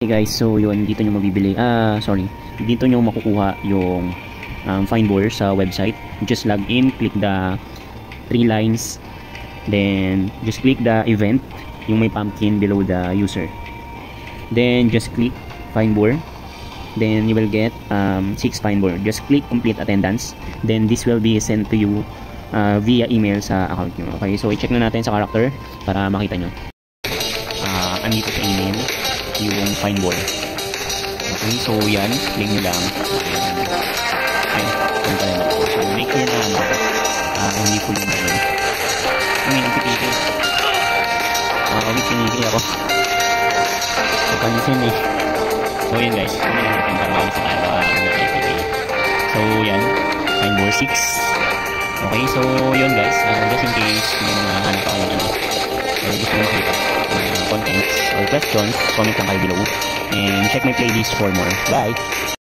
Hey guys, so yun, dito nyo mabibili, dito nyo makukuha yung Findboard sa website. Just log in, click the 3 lines, then just click the event, yung may pumpkin below the user. Then just click Findboard, then you will get 6 Findboard. Just click complete attendance, then this will be sent to you via email sa account nyo. Okay, so i-check na natin sa character para makita nyo. Andito sa email yung Findboard. Okay, so yan, click nyo lang. Ay, so make sure na hindi full yung ano. Ang pinipili. Pinipili ako. So, pansin eh. So yan guys, so yan, Findboard 6. Okay, so yun guys, just in case may mga hanap ako yung gusto mo makita contents or questions, comment lang kayo below and check my playlist for more. Bye!